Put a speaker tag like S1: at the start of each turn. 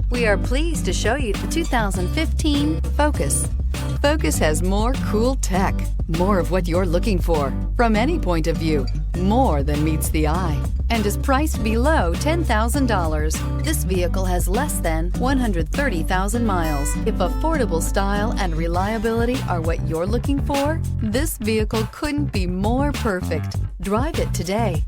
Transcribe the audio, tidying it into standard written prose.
S1: We are pleased to show you the 2015 Focus. Focus has more cool tech, more of what you're looking for from any point of view, more than meets the eye, and is priced below $10,000. This vehicle has less than 130,000 miles. If affordable style and reliability are what you're looking for, this vehicle couldn't be more perfect. Drive it today.